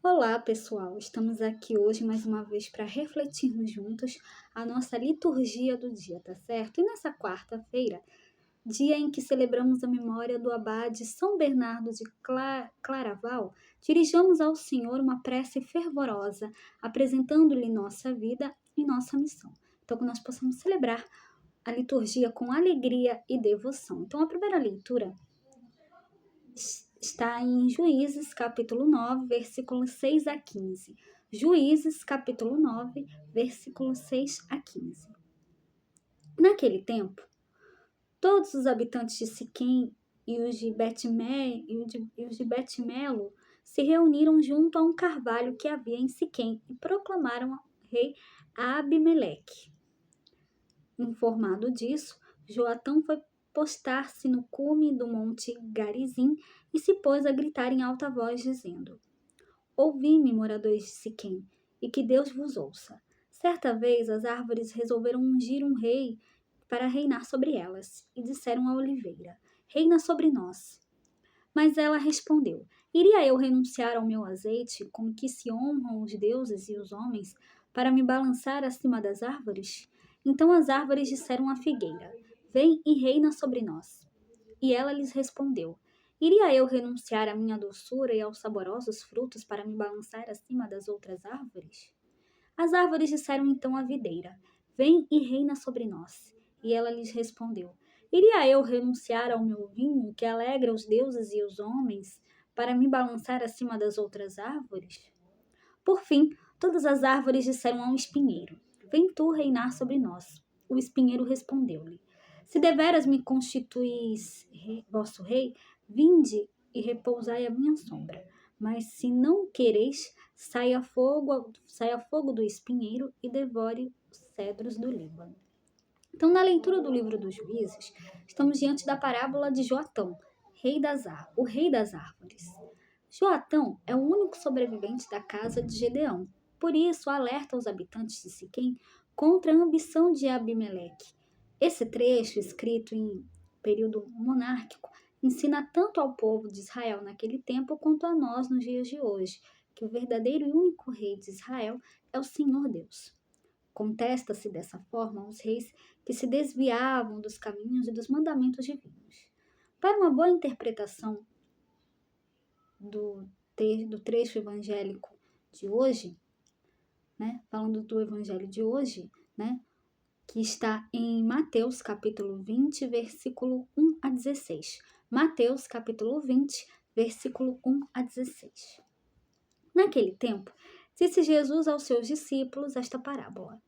Olá, pessoal! Estamos aqui hoje mais uma vez para refletirmos juntos a nossa liturgia do dia, tá certo? E nessa quarta-feira, dia em que celebramos a memória do abade São Bernardo de Claraval, dirijamos ao Senhor uma prece fervorosa, apresentando-lhe nossa vida e nossa missão. Então, que nós possamos celebrar a liturgia com alegria e devoção. Então, a primeira leitura está em Juízes, capítulo 9, versículos 6 a 15. Juízes, capítulo 9, versículos 6 a 15. Naquele tempo, todos os habitantes de Siquém e os de Bet-Melo se reuniram junto a um carvalho que havia em Siquém e proclamaram ao rei Abimeleque. Informado disso, Joatão foi postar-se no cume do monte Garizim e se pôs a gritar em alta voz, dizendo: Ouvi-me, moradores de Siquém, e que Deus vos ouça. Certa vez as árvores resolveram ungir um rei para reinar sobre elas, e disseram à oliveira: Reina sobre nós. Mas ela respondeu: Iria eu renunciar ao meu azeite, com que se honram os deuses e os homens, para me balançar acima das árvores? Então as árvores disseram à figueira: Vem e reina sobre nós. E ela lhes respondeu: Iria eu renunciar à minha doçura e aos saborosos frutos para me balançar acima das outras árvores? As árvores disseram então à videira: Vem e reina sobre nós. E ela lhes respondeu: Iria eu renunciar ao meu vinho, que alegra os deuses e os homens, para me balançar acima das outras árvores? Por fim, todas as árvores disseram ao espinheiro: Vem tu reinar sobre nós. O espinheiro respondeu-lhe: Se deveras me constituís vosso rei, vinde e repousai à minha sombra. Mas se não quereis, saia fogo do espinheiro e devore os cedros do Líbano. Então, na leitura do livro dos Juízes, estamos diante da parábola de Joatão, o rei das árvores. Joatão é o único sobrevivente da casa de Gedeão. Por isso, alerta os habitantes de Siquém contra a ambição de Abimeleque. Esse trecho, escrito em período monárquico, ensina tanto ao povo de Israel naquele tempo quanto a nós nos dias de hoje, que o verdadeiro e único rei de Israel é o Senhor Deus. Contesta-se dessa forma aos reis que se desviavam dos caminhos e dos mandamentos divinos. Para uma boa interpretação do trecho evangélico de hoje, né, falando do evangelho de hoje, né, que está em Mateus capítulo 20, versículo 1 a 16. Mateus capítulo 20, versículo 1 a 16. Naquele tempo, disse Jesus aos seus discípulos esta parábola.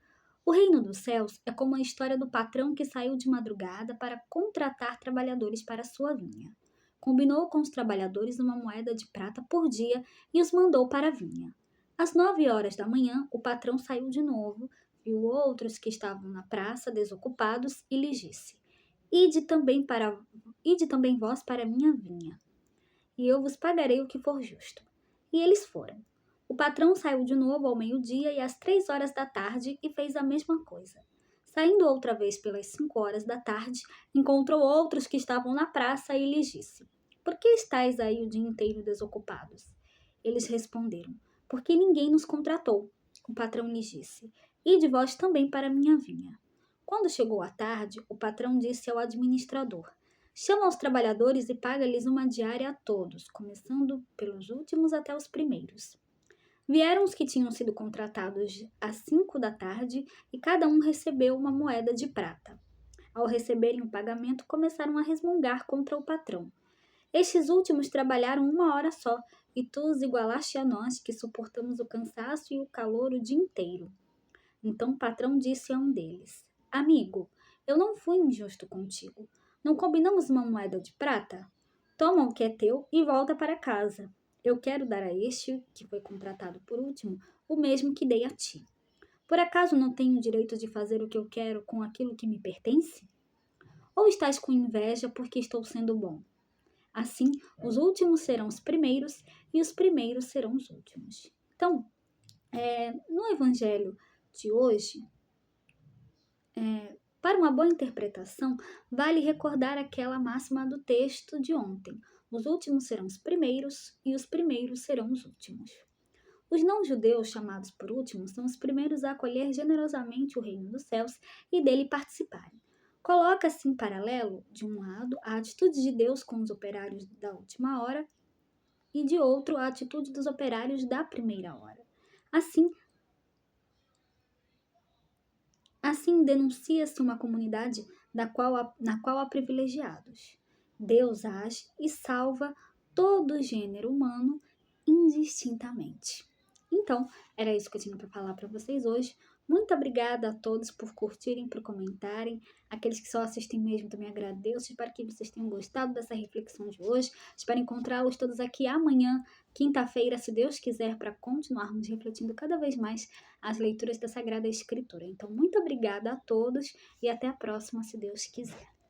O reino dos céus é como a história do patrão que saiu de madrugada para contratar trabalhadores para sua vinha. Combinou com os trabalhadores uma moeda de prata por dia e os mandou para a vinha. Às 9 horas da manhã, o patrão saiu de novo, viu outros que estavam na praça desocupados e lhes disse: Ide também vós para a minha vinha, e eu vos pagarei o que for justo. E eles foram. O patrão saiu de novo ao meio-dia e às 3 horas da tarde e fez a mesma coisa. Saindo outra vez pelas 5 horas da tarde, encontrou outros que estavam na praça e lhes disse: Por que estáis aí o dia inteiro desocupados? Eles responderam: Porque ninguém nos contratou. O patrão lhes disse: Ide vós também para a minha vinha. Quando chegou a tarde, o patrão disse ao administrador: Chama os trabalhadores e paga-lhes uma diária a todos, começando pelos últimos até os primeiros. Vieram os que tinham sido contratados às 5 da tarde e cada um recebeu uma moeda de prata. Ao receberem o pagamento, começaram a resmungar contra o patrão. Estes últimos trabalharam 1 hora só, e tu os igualaste a nós, que suportamos o cansaço e o calor o dia inteiro. Então o patrão disse a um deles: Amigo, eu não fui injusto contigo. Não combinamos uma moeda de prata? Toma o que é teu e volta para casa. Eu quero dar a este, que foi contratado por último, o mesmo que dei a ti. Por acaso não tenho o direito de fazer o que eu quero com aquilo que me pertence? Ou estás com inveja porque estou sendo bom? Assim, os últimos serão os primeiros e os primeiros serão os últimos. Então, no evangelho de hoje, para uma boa interpretação, vale recordar aquela máxima do texto de ontem: os últimos serão os primeiros e os primeiros serão os últimos. Os não-judeus, chamados por último, são os primeiros a acolher generosamente o reino dos céus e dele participarem. Coloca-se em paralelo, de um lado, a atitude de Deus com os operários da última hora e, de outro, a atitude dos operários da primeira hora. Assim denuncia-se uma comunidade na qual há privilegiados. Deus age e salva todo o gênero humano indistintamente. Então, era isso que eu tinha para falar para vocês hoje. Muito obrigada a todos por curtirem, por comentarem. Aqueles que só assistem mesmo também agradeço. Espero que vocês tenham gostado dessa reflexão de hoje. Espero encontrá-los todos aqui amanhã, quinta-feira, se Deus quiser, para continuarmos refletindo cada vez mais as leituras da Sagrada Escritura. Então, muito obrigada a todos e até a próxima, se Deus quiser.